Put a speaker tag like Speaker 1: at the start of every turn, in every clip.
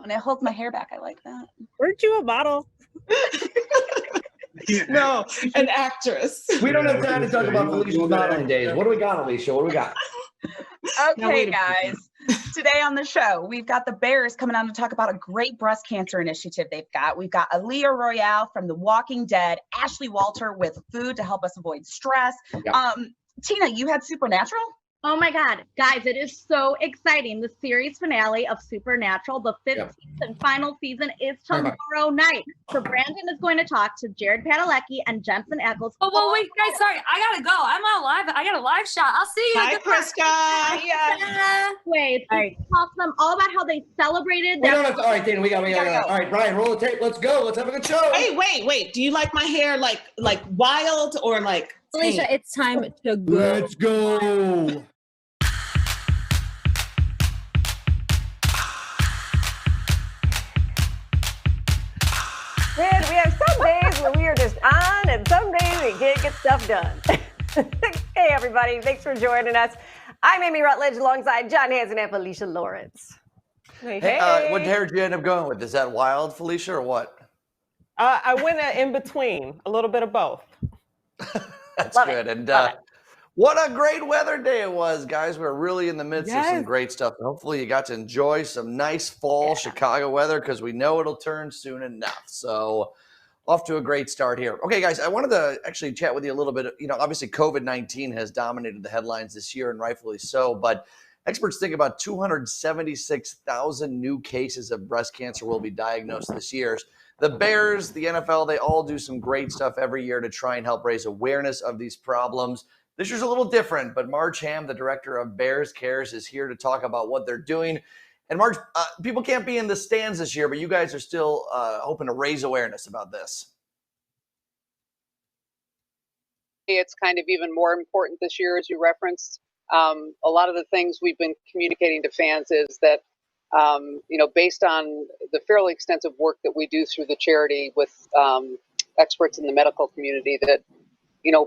Speaker 1: and it holds my hair back. I like that.
Speaker 2: Weren't you a model?
Speaker 3: No, an actress.
Speaker 4: We don't have time to talk about Felicia's modeling days. What do we got, Alicia? What do we got?
Speaker 1: Okay, guys. Today on the show, we've got the Bears coming on to talk about a great breast cancer initiative they've got. We've got Aliyah Royale from The Walking Dead, Ashley Walter with food to help us avoid stress.
Speaker 4: Yeah.
Speaker 1: Tina, you had Supernatural?
Speaker 5: Oh my God, guys, it is so exciting. The series finale of Supernatural, the 15th and final season, is tomorrow night. So Brandon is going to talk to Jared Padalecki and Jensen Ackles.
Speaker 6: Oh, wait, guys, sorry. I gotta go. I'm on live. I got a live shot. I'll see you.
Speaker 3: Hi, Krista.
Speaker 5: Wait, talk to them all about how they celebrated.
Speaker 4: All right, Dana, we got. All right, Brian, roll the tape. Let's go. Let's have a good show.
Speaker 3: Hey, wait. Do you like my hair like wild or like?
Speaker 2: Alicia, it's time to go.
Speaker 4: Let's go.
Speaker 7: Man, we have some days where we are just on, and some days we can't get stuff done. Hey, everybody. Thanks for joining us. I'm Amy Rutledge alongside John Hansen and Felicia Lawrence.
Speaker 8: Hey, what hair did you end up going with? Is that wild, Felicia, or what?
Speaker 9: I went in between, a little bit of both.
Speaker 8: That's good. And what a great weather day it was, guys. We're really in the midst of some great stuff. And hopefully you got to enjoy some nice fall Chicago weather because we know it'll turn soon enough. So off to a great start here. Okay, guys, I wanted to actually chat with you a little bit. You know, obviously COVID-19 has dominated the headlines this year, and rightfully so. But experts think about 276,000 new cases of breast cancer will be diagnosed this year. The Bears, the NFL, they all do some great stuff every year to try and help raise awareness of these problems. This year's a little different, but Marge Hamm, the director of Bears Cares, is here to talk about what they're doing. And Marge, people can't be in the stands this year, but you guys are still hoping to raise awareness about this.
Speaker 10: It's kind of even more important this year, as you referenced. A lot of the things we've been communicating to fans is that, based on the fairly extensive work that we do through the charity with experts in the medical community, that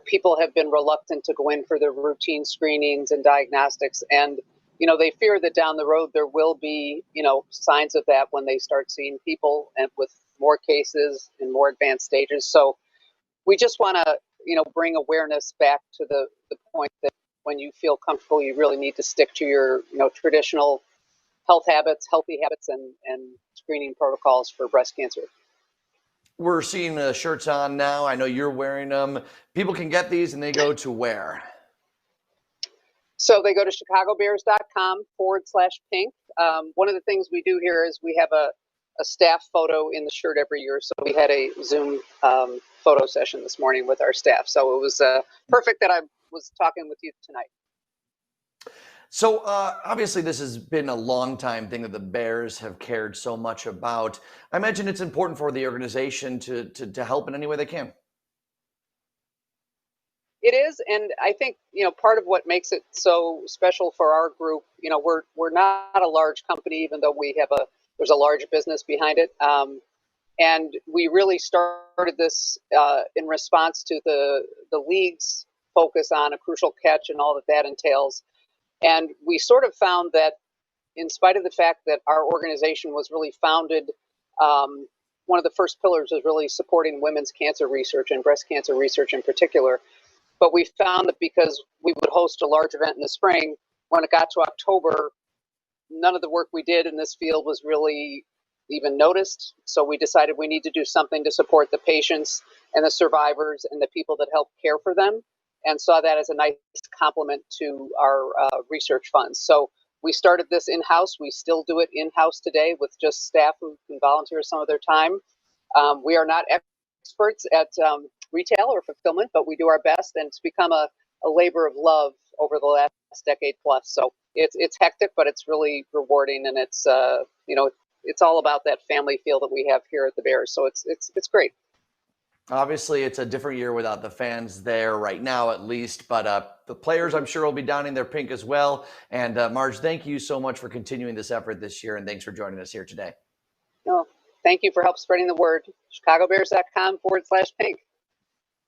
Speaker 10: people have been reluctant to go in for their routine screenings and diagnostics. And, they fear that down the road there will be, signs of that when they start seeing people and with more cases in more advanced stages. So we just want to, bring awareness back to the point that when you feel comfortable, you really need to stick to your, traditional healthy habits, and screening protocols for breast cancer.
Speaker 8: We're seeing the shirts on now. I know you're wearing them. People can get these and they go to where?
Speaker 10: So they go to chicagobears.com/pink. One of the things we do here is we have a staff photo in the shirt every year. So we had a Zoom photo session this morning with our staff. So it was perfect that I was talking with you tonight.
Speaker 8: So obviously this has been a long time thing that the Bears have cared so much about. I imagine it's important for the organization to help in any way they can.
Speaker 10: It is, and I think part of what makes it so special for our group, we're not a large company, even though there's a large business behind it, and we really started this in response to the league's focus on a crucial catch and all that entails. And we sort of found that in spite of the fact that our organization was really founded, one of the first pillars was really supporting women's cancer research and breast cancer research in particular. But we found that because we would host a large event in the spring, when it got to October, none of the work we did in this field was really even noticed. So we decided we need to do something to support the patients and the survivors and the people that help care for them, and saw that as a nice complement to our research funds. So we started this in-house. We still do it in-house today with just staff who can volunteer some of their time. We are not experts at retail or fulfillment, but we do our best, and it's become a labor of love over the last decade plus. So it's hectic, but it's really rewarding, and it's it's all about that family feel that we have here at the Bears. So it's great.
Speaker 8: Obviously, it's a different year without the fans there right now, at least. But the players, I'm sure, will be donning their pink as well. And Marge, thank you so much for continuing this effort this year, and thanks for joining us here today.
Speaker 10: No, thank you for help spreading the word. chicagobears.com/pink.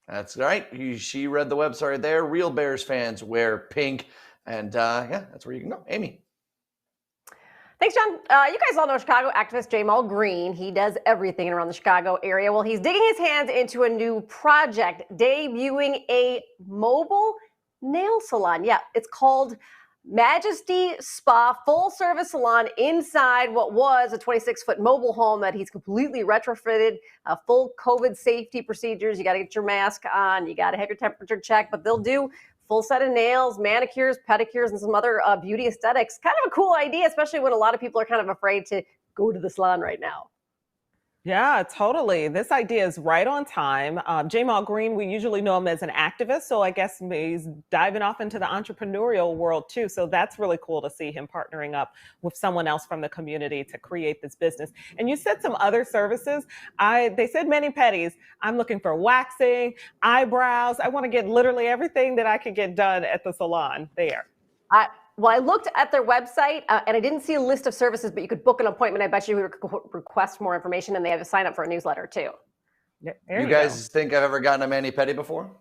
Speaker 8: That's right. She read the website right there. Real Bears fans wear pink. And that's where you can go. Amy.
Speaker 7: Thanks, John. You guys all know Chicago activist Jamal Green. He does everything around the Chicago area. Well, he's digging his hands into a new project, debuting a mobile nail salon. Yeah, it's called Majesty Spa, full-service salon inside what was a 26-foot mobile home that he's completely retrofitted, full COVID safety procedures. You got to get your mask on. You got to have your temperature checked, but they'll do full set of nails, manicures, pedicures, and some other beauty aesthetics. Kind of a cool idea, especially when a lot of people are kind of afraid to go to the salon right now.
Speaker 9: Yeah, totally. This idea is right on time. Jamal Green, we usually know him as an activist, so I guess he's diving off into the entrepreneurial world too. So that's really cool to see him partnering up with someone else from the community to create this business. And you said some other services. They said mani-pedis. I'm looking for waxing, eyebrows. I want to get literally everything that I could get done at the salon there.
Speaker 7: Well, I looked at their website and I didn't see a list of services, but you could book an appointment. I bet you request more information, and they have to sign up for a newsletter too.
Speaker 8: You guys think I've ever gotten a mani-pedi before?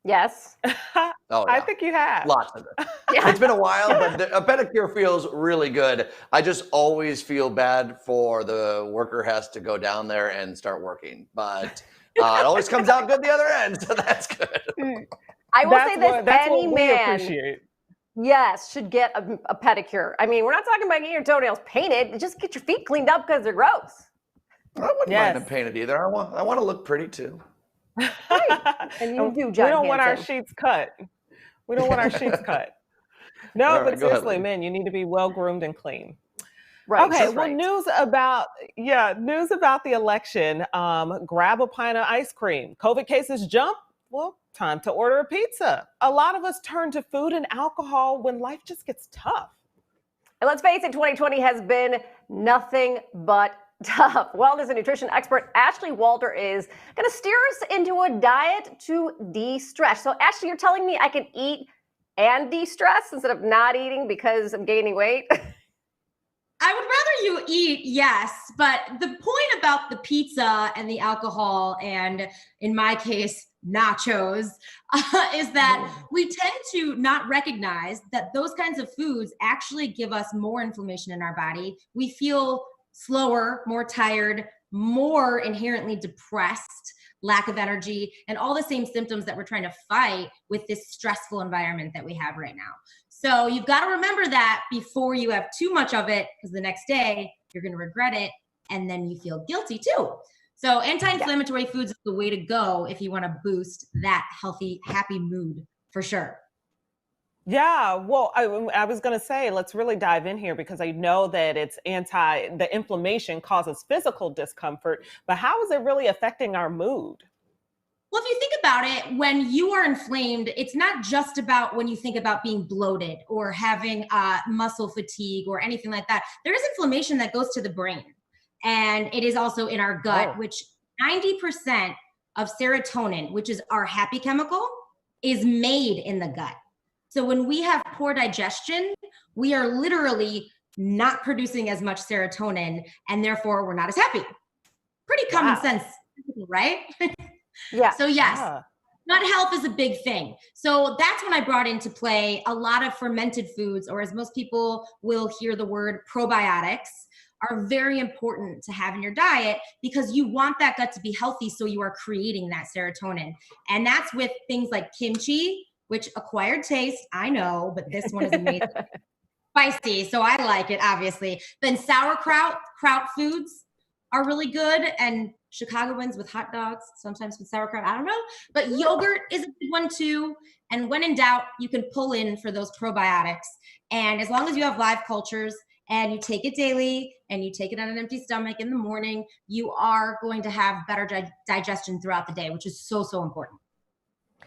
Speaker 7: Yes.
Speaker 8: Oh, yeah.
Speaker 9: I think you have.
Speaker 8: Lots of it. Yeah. It's been a while, but a pedicure feels really good. I just always feel bad for the worker has to go down there and start working, but it always comes out good the other end, so that's good.
Speaker 7: I will say this: any man,
Speaker 9: appreciate.
Speaker 7: Yes, should get a pedicure. I mean, we're not talking about getting your toenails painted. Just get your feet cleaned up because they're gross.
Speaker 8: I wouldn't mind them painted either. I want to look pretty too.
Speaker 7: Right. And you do, John.
Speaker 9: We don't want our sheets cut. We don't want our sheets cut. No, right, but seriously, man, you need to be well groomed and clean.
Speaker 7: Right.
Speaker 9: Okay. Well, news about the election. Grab a pint of ice cream. COVID cases jump. Well, time to order a pizza. A lot of us turn to food and alcohol when life just gets tough.
Speaker 7: And let's face it, 2020 has been nothing but tough. Wellness and nutrition expert Ashley Walter is going to steer us into a diet to de-stress. So Ashley, you're telling me I can eat and de-stress instead of not eating because I'm gaining weight?
Speaker 11: I would rather you eat, yes, but the point about the pizza and the alcohol and, in my case, nachos, is that we tend to not recognize that those kinds of foods actually give us more inflammation in our body. We feel slower, more tired, more inherently depressed, lack of energy, and all the same symptoms that we're trying to fight with this stressful environment that we have right now. So you've got to remember that before you have too much of it, because the next day you're going to regret it, and then you feel guilty too. So anti-inflammatory foods is the way to go if you want to boost that healthy, happy mood, for sure.
Speaker 9: Yeah, well, I was going to say, let's really dive in here because I know that the inflammation causes physical discomfort, but how is it really affecting our mood?
Speaker 11: Well, if you think about it, when you are inflamed, it's not just about when you think about being bloated or having muscle fatigue or anything like that. There is inflammation that goes to the brain. And it is also in our gut, which 90% of serotonin, which is our happy chemical, is made in the gut. So when we have poor digestion, we are literally not producing as much serotonin, and therefore we're not as happy. Pretty common sense, right?
Speaker 7: Yeah.
Speaker 11: So yes, gut health is a big thing. So that's when I brought into play a lot of fermented foods, or as most people will hear the word, probiotics, are very important to have in your diet because you want that gut to be healthy, so you are creating that serotonin. And that's with things like kimchi, which acquired taste, I know, but this one is amazing. Spicy, so I like it, obviously. Then sauerkraut, kraut foods are really good, and Chicagoans with hot dogs, sometimes with sauerkraut, I don't know. But yogurt is a good one too. And when in doubt, you can pull in for those probiotics. And as long as you have live cultures and you take it daily and you take it on an empty stomach in the morning, you are going to have better digestion throughout the day, which is so, so important.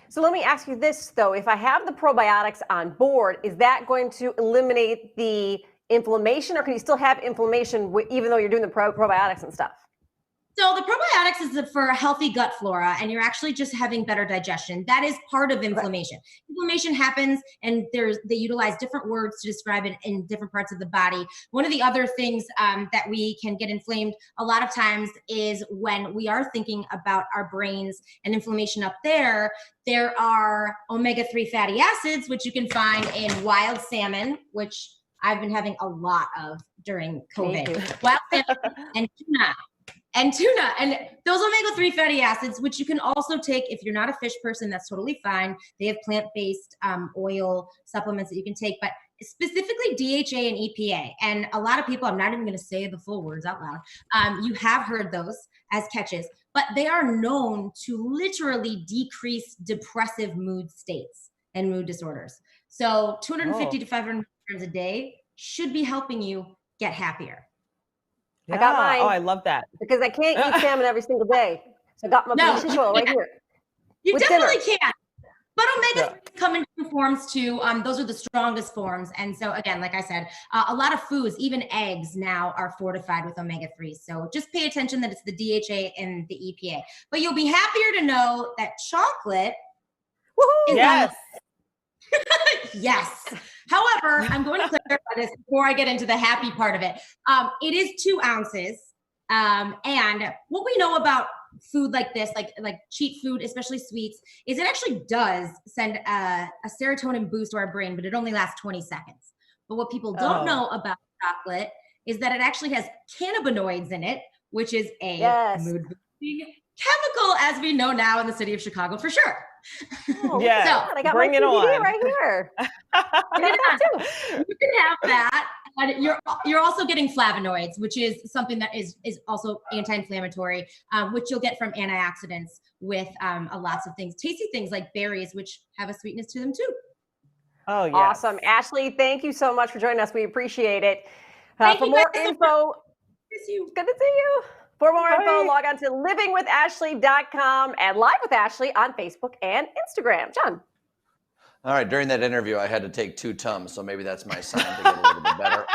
Speaker 7: So let me ask you this, though. If I have the probiotics on board, is that going to eliminate the inflammation, or can you still have inflammation even though you're doing the probiotics and stuff?
Speaker 11: So the probiotics is for a healthy gut flora, and you're actually just having better digestion. That is part of inflammation. Right. Inflammation happens, and they utilize different words to describe it in different parts of the body. One of the other things that we can get inflamed a lot of times is when we are thinking about our brains and inflammation up there. There are omega-3 fatty acids, which you can find in wild salmon, which I've been having a lot of during
Speaker 7: Me
Speaker 11: COVID.
Speaker 7: too.
Speaker 11: Wild salmon and tuna. And those omega-3 fatty acids, which you can also take if you're not a fish person, that's totally fine. They have plant-based oil supplements that you can take, but specifically DHA and EPA. And a lot of people, I'm not even going to say the full words out loud, you have heard those as catches, but they are known to literally decrease depressive mood states and mood disorders. So 250 to 500 milligrams a day should be helping you get happier.
Speaker 9: Yeah.
Speaker 7: I got mine.
Speaker 9: Oh, I love that.
Speaker 7: Because I can't eat salmon every single day. So I got my fish oil right here.
Speaker 11: You definitely
Speaker 7: dinner.
Speaker 11: can. But omega come in two forms too. Those are the strongest forms. And so again, like I said, a lot of foods, even eggs now are fortified with omega-3. So just pay attention that it's the DHA and the EPA. But you'll be happier to know that chocolate is yes. However, I'm going to clarify this before I get into the happy part of it. It is 2 ounces. And what we know about food like this, like cheat food, especially sweets, is it actually does send a serotonin boost to our brain, but it only lasts 20 seconds. But what people don't know about chocolate is that it actually has cannabinoids in it, which is a mood boosting chemical, as we know now in the city of Chicago for sure.
Speaker 7: Yeah, I got
Speaker 9: bring
Speaker 7: my
Speaker 9: it
Speaker 7: CBD
Speaker 9: on.
Speaker 7: right here.
Speaker 11: You can have that. And you're also getting flavonoids, which is something that is also anti-inflammatory, which you'll get from antioxidants with lots of things, tasty things like berries, which have a sweetness to them too.
Speaker 9: Oh, yeah.
Speaker 7: Awesome. Ashley, thank you so much for joining us. We appreciate it. For more info, good to see you. For more info, log on to livingwithashley.com and Live with Ashley on Facebook and Instagram. John.
Speaker 8: All right, during that interview, I had to take 2 Tums, so maybe that's my sign to get a little bit better.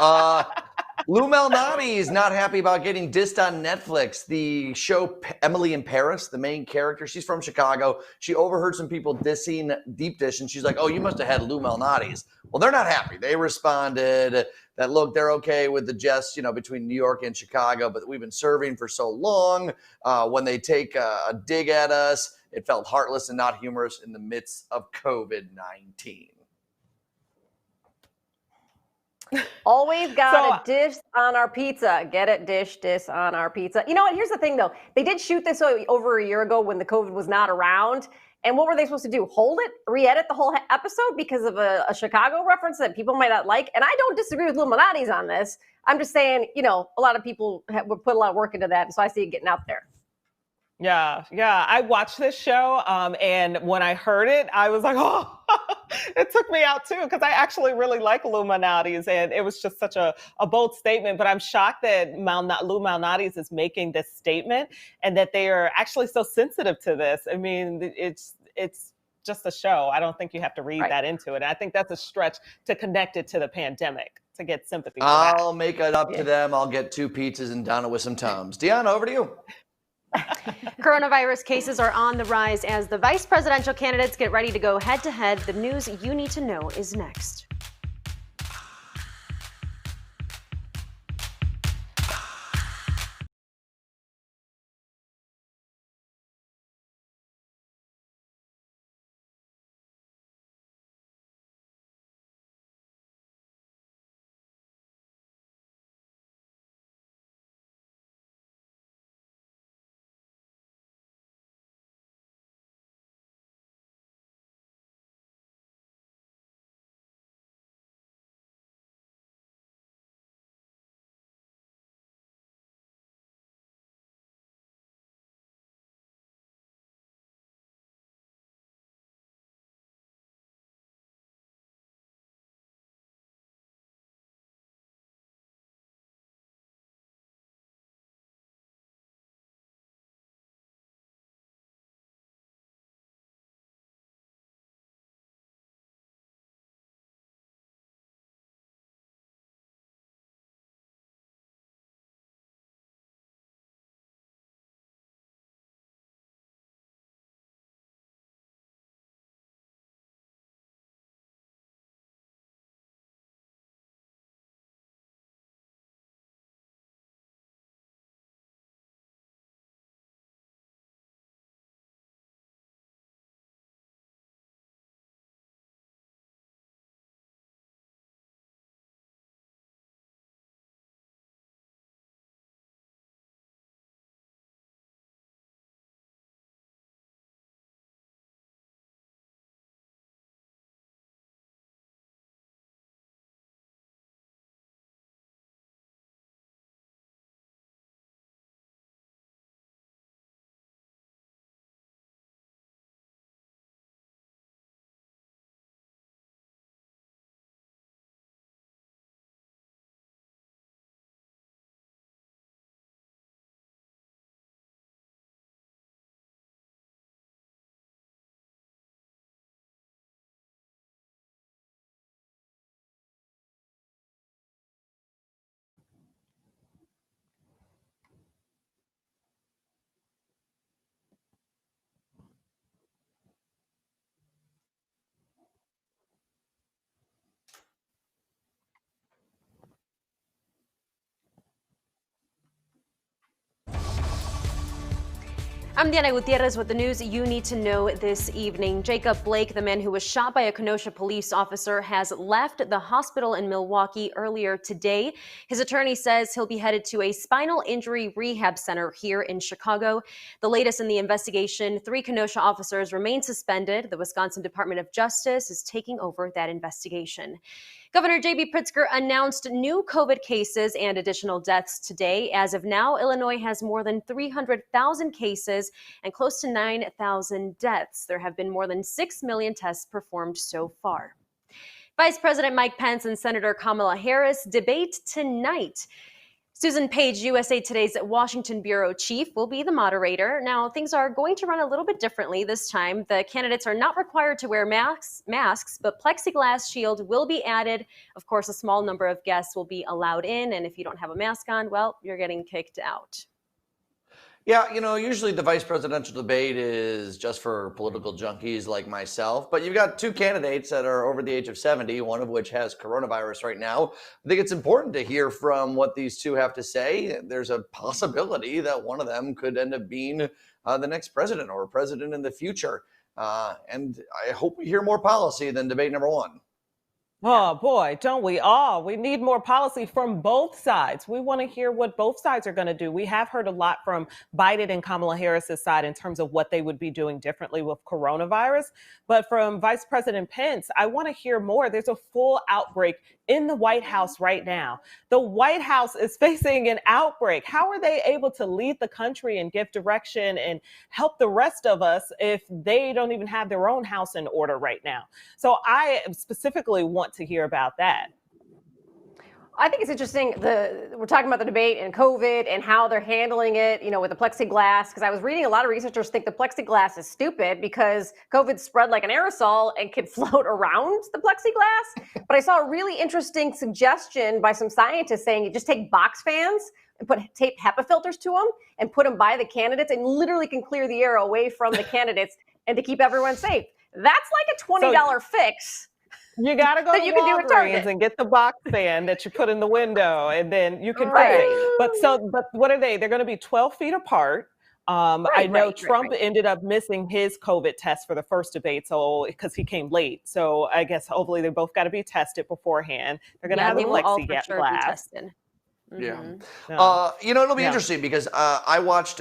Speaker 8: Lou Malnati is not happy about getting dissed on Netflix. The show Emily in Paris, the main character, she's from Chicago. She overheard some people dissing Deep Dish, and she's like, oh, you must have had Lou Malnati's. Well, they're not happy. They responded that, look, they're okay with the jest, between New York and Chicago, but we've been serving for so long. When they take a dig at us, it felt heartless and not humorous in the midst of COVID-19.
Speaker 7: Always got a dish on our pizza. Get it? Dish on our pizza. You know what? Here's the thing, though. They did shoot this over a year ago when the COVID was not around. And what were they supposed to do? Hold it? Re-edit the whole episode because of a Chicago reference that people might not like? And I don't disagree with Illuminati's on this. I'm just saying, a lot of people would put a lot of work into that. And so I see it getting out there.
Speaker 9: Yeah. I watched this show, and when I heard it, I was like, oh, it took me out too, because I actually really like Illuminati's, and it was just such a bold statement. But I'm shocked that Lou Malnati's is making this statement and that they are actually so sensitive to this. I mean, it's just a show. I don't think you have to read that into it. And I think that's a stretch to connect it to the pandemic, to get sympathy for that.
Speaker 8: I'll make it up to them. I'll get 2 pizzas and down it with some Tums. Deanna, over to you.
Speaker 12: Coronavirus cases are on the rise as the vice presidential candidates get ready to go head-to-head. The news you need to know is next. I'm Diana Gutierrez with the news you need to know this evening. Jacob Blake, the man who was shot by a Kenosha police officer, has left the hospital in Milwaukee earlier today. His attorney says he'll be headed to a spinal injury rehab center here in Chicago. The latest in the investigation, 3 Kenosha officers remain suspended. The Wisconsin Department of Justice is taking over that investigation. Governor J.B. Pritzker announced new COVID cases and additional deaths today. As of now, Illinois has more than 300,000 cases and close to 9,000 deaths. There have been more than 6 million tests performed so far. Vice President Mike Pence and Senator Kamala Harris debate tonight. Susan Page, USA Today's Washington bureau chief, will be the moderator. Now, things are going to run a little bit differently this time. The candidates are not required to wear masks, but plexiglass shield will be added. Of course, a small number of guests will be allowed in, and if you don't have a mask on, well, you're getting kicked out.
Speaker 8: Yeah, usually the vice presidential debate is just for political junkies like myself, but you've got 2 candidates that are over the age of 70, one of which has coronavirus right now. I think it's important to hear from what these 2 have to say. There's a possibility that one of them could end up being the next president or president in the future. And I hope we hear more policy than debate number 1.
Speaker 9: Oh boy, don't we all? We need more policy from both sides. We want to hear what both sides are going to do. We have heard a lot from Biden and Kamala Harris's side in terms of what they would be doing differently with coronavirus. But from Vice President Pence, I want to hear more. There's a full outbreak in the White House right now. The White House is facing an outbreak. How are they able to lead the country and give direction and help the rest of us if they don't even have their own house in order right now? So I specifically want to hear about that.
Speaker 7: I think it's interesting. We're talking about the debate and COVID and how they're handling it, with the plexiglass, because I was reading a lot of researchers think the plexiglass is stupid because COVID spread like an aerosol and could float around the plexiglass. But I saw a really interesting suggestion by some scientists saying you just take box fans and tape HEPA filters to them and put them by the candidates and literally can clear the air away from the candidates and to keep everyone safe. That's like a $20 fix.
Speaker 9: You got to go to Walgreens and get the box fan that you put in the window, and then you can fix it. But what are they? They're going to be 12 feet apart. I know Trump ended up missing his COVID test for the first debate, because he came late. So I guess hopefully they both got to be tested beforehand. They're going to have the plexiglass.
Speaker 8: Yeah. It'll be interesting because I watched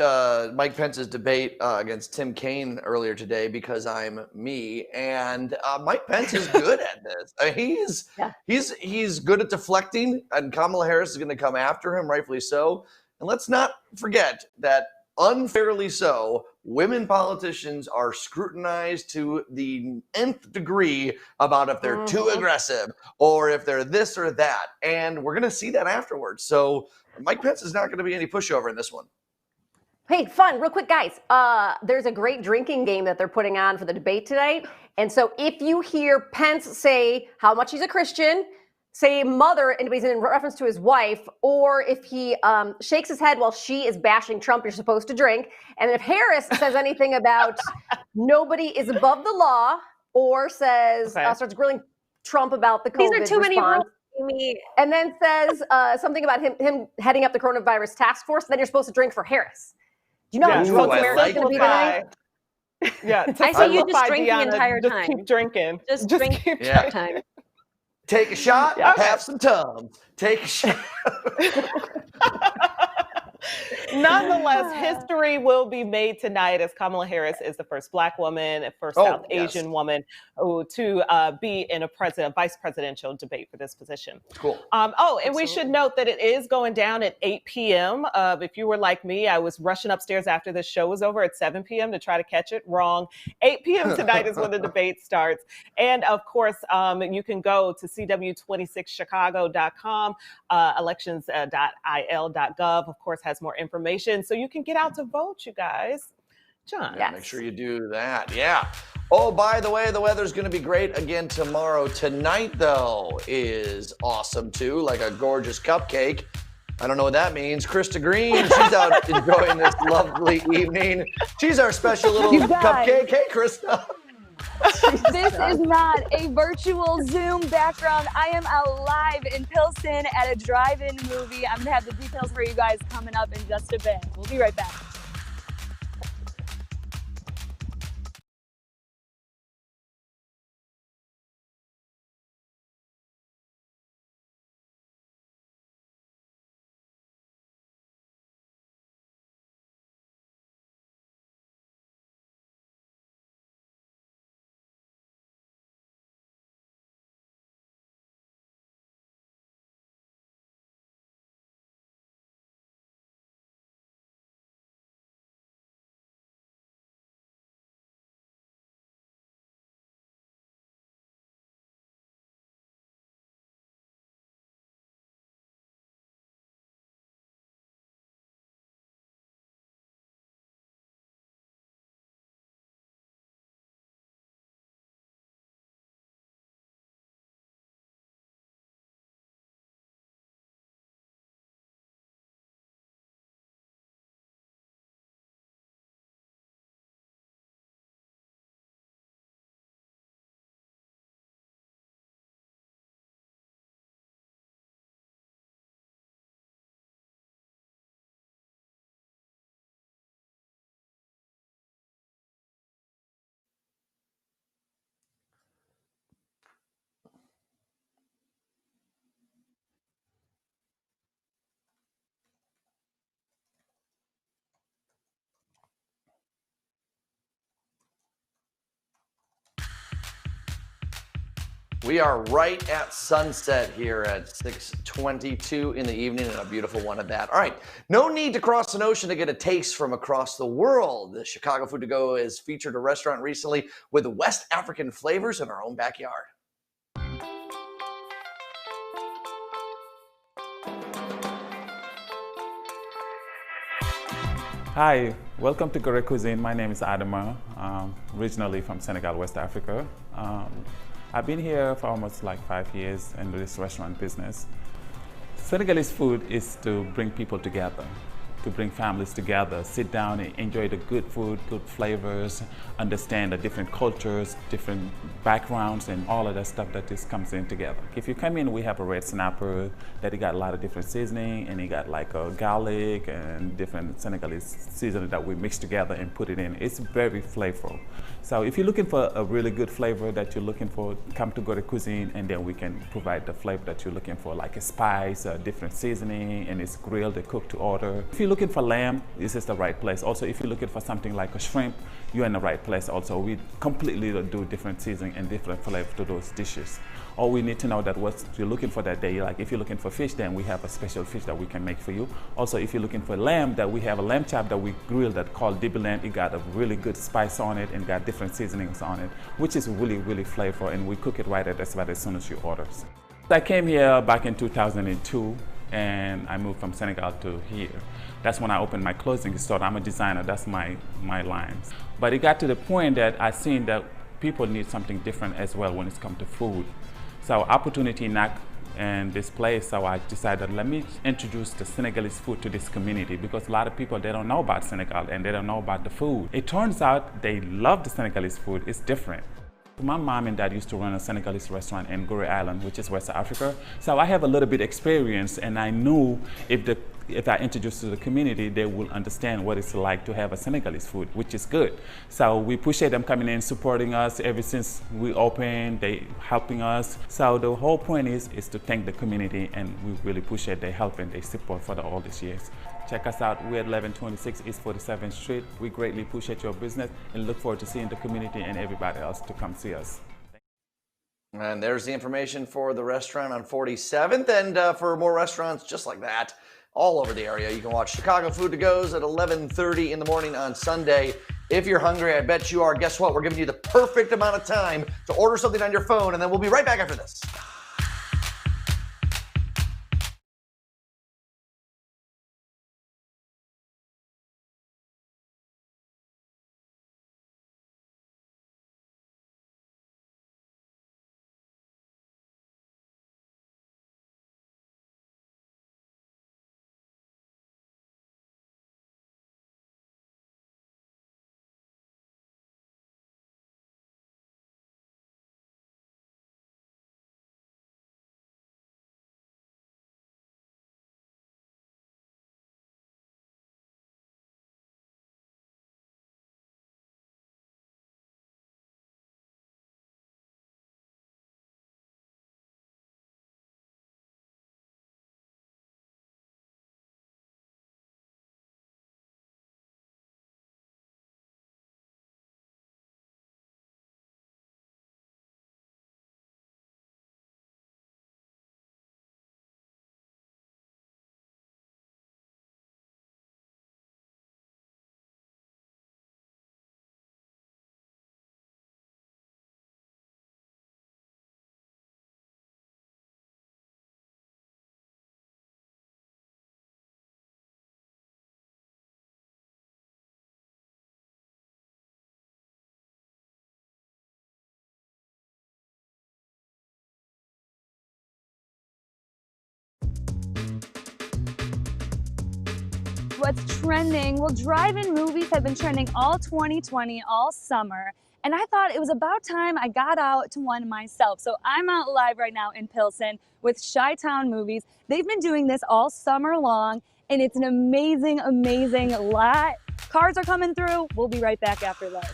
Speaker 8: Mike Pence's debate against Tim Kaine earlier today because I'm me, and Mike Pence is good at this. He's good at deflecting, and Kamala Harris is going to come after him, rightfully so. And let's not forget that, unfairly so, women politicians are scrutinized to the nth degree about if they're too aggressive or if they're this or that. And we're going to see that afterwards. So Mike Pence is not going to be any pushover in this one.
Speaker 7: Hey, fun, real quick, guys. There's a great drinking game that they're putting on for the debate tonight. And so if you hear Pence say how much he's a Christian, say mother, and he's in reference to his wife, or if he shakes his head while she is bashing Trump, you're supposed to drink. And if Harris says anything about nobody is above the law, or says, starts grilling Trump about the COVID
Speaker 12: These are too many rules.
Speaker 7: And then says something about him heading up the coronavirus task force, then you're supposed to drink for Harris. Do you know how drunk America's going to be tonight?
Speaker 9: Yeah,
Speaker 12: I say you just drink the entire time.
Speaker 9: Just keep drinking.
Speaker 12: Just drink the entire time.
Speaker 8: Take a shot, have some Tums. Take a shot.
Speaker 9: Nonetheless, history will be made tonight as Kamala Harris is the first Black woman, first South Asian woman to be in a vice presidential debate for this position.
Speaker 8: Cool.
Speaker 9: And we should note that it is going down at 8 p.m. If you were like me, I was rushing upstairs after the show was over at 7 p.m. to try to catch it. Wrong. 8 p.m. tonight is when the debate starts. And of course, you can go to cw26chicago.com, elections.il.gov, of course, has more information. So you can get out to vote, you guys. John.
Speaker 8: Yeah, make sure you do that. Yeah. Oh, by the way, the weather's going to be great again tomorrow. Tonight, though, is awesome, too, like a gorgeous cupcake. I don't know what that means. Krista Green, she's out enjoying this lovely evening. She's our special little cupcake. Hey, Krista.
Speaker 13: This is not a virtual Zoom background. I am out live in Pilsen at a drive-in movie. I'm going to have the details for you guys coming up in just a bit. We'll be right back.
Speaker 8: We are right at sunset here at 6:22 in the evening, and a beautiful one at that. All right, no need to cross an ocean to get a taste from across the world. The Chicago Food to Go has featured a restaurant recently with West African flavors in our own backyard.
Speaker 14: Hi, welcome to Gore Cuisine. My name is Adama, originally from Senegal, West Africa. I've been here for almost like 5 years in this restaurant business. Senegalese food is to bring people together, to bring families together, sit down and enjoy the good food, good flavors, understand the different cultures, different backgrounds, and all of that stuff that just comes in together. If you come in, we have a red snapper that got a lot of different seasoning, and it got like a garlic and different Senegalese seasoning that we mix together and put it in. It's very flavorful. So if you're looking for a really good flavor that you're looking for, come to Gore Cuisine, and then we can provide the flavor that you're looking for, like a spice, a different seasoning, and it's grilled and cooked to order. If you're looking for lamb, this is the right place. Also, if you're looking for something like a shrimp, you're in the right place also. We completely do different seasoning and different flavor to those dishes. All we need to know that what you're looking for that day, like if you're looking for fish, then we have a special fish that we can make for you. Also, if you're looking for lamb, that we have a lamb chop that we grill that called dibi lamb. It got a really good spice on it and got different seasonings on it, which is really, really flavorful, and we cook it right at the spot as soon as you order. I came here back in 2002, and I moved from Senegal to here. That's when I opened my clothing store. I'm a designer, that's my lines. But it got to the point that I seen that people need something different as well when it's come to food. So opportunity knocked in this place, so I decided, let me introduce the Senegalese food to this community, because a lot of people, they don't know about Senegal and they don't know about the food. It turns out they love the Senegalese food. It's different. My mom and dad used to run a Senegalese restaurant in Gore Island, which is West Africa. So I have a little bit experience, and I knew if I introduce to the community, they will understand what it's like to have a Senegalese food, which is good. So we appreciate them coming in, supporting us ever since we opened, they helping us. So the whole point is to thank the community, and we really appreciate their help and their support for all these years. Check us out. We're at 1126 East 47th Street. We greatly appreciate your business and look forward to seeing the community and everybody else to come see us.
Speaker 8: And there's the information for the restaurant on 47th, and for more restaurants just like that all over the area, you can watch Chicago Food to Go's at 11:30 in the morning on Sunday. If you're hungry, I bet you are. Guess what? We're giving you the perfect amount of time to order something on your phone, and then we'll be right back after this.
Speaker 13: What's trending? Well, drive-in movies have been trending all 2020, all summer. And I thought it was about time I got out to one myself. So I'm out live right now in Pilsen with Chi-Town Movies. They've been doing this all summer long, and it's an amazing, amazing lot. Cars are coming through. We'll be right back after this.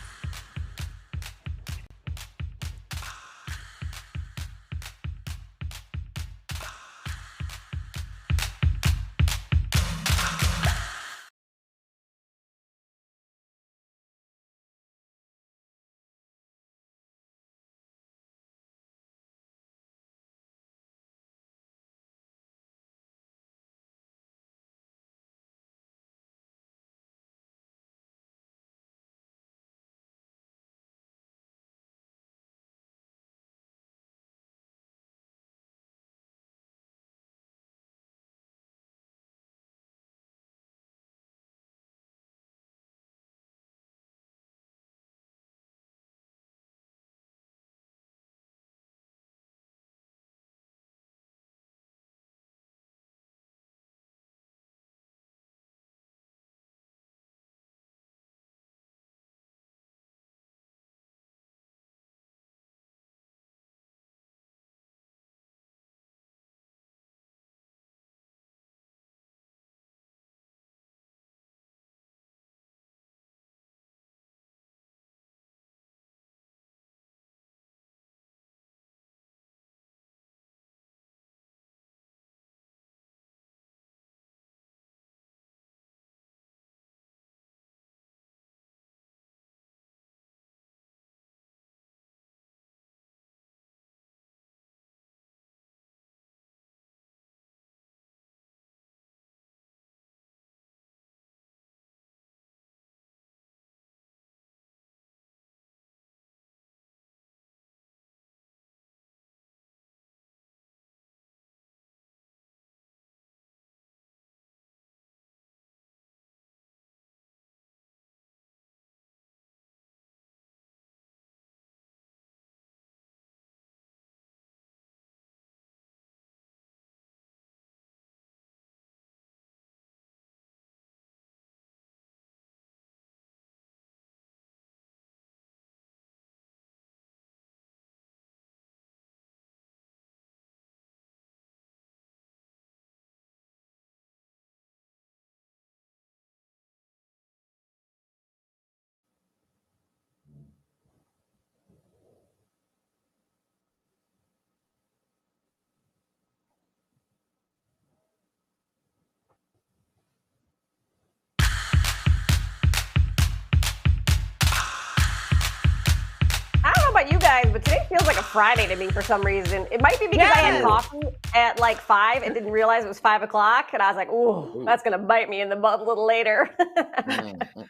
Speaker 7: guys, but today feels like a Friday to me for some reason. It might be because I had coffee at like 5 and didn't realize it was 5 o'clock. And I was like, ooh, that's going to bite me in the butt a little later.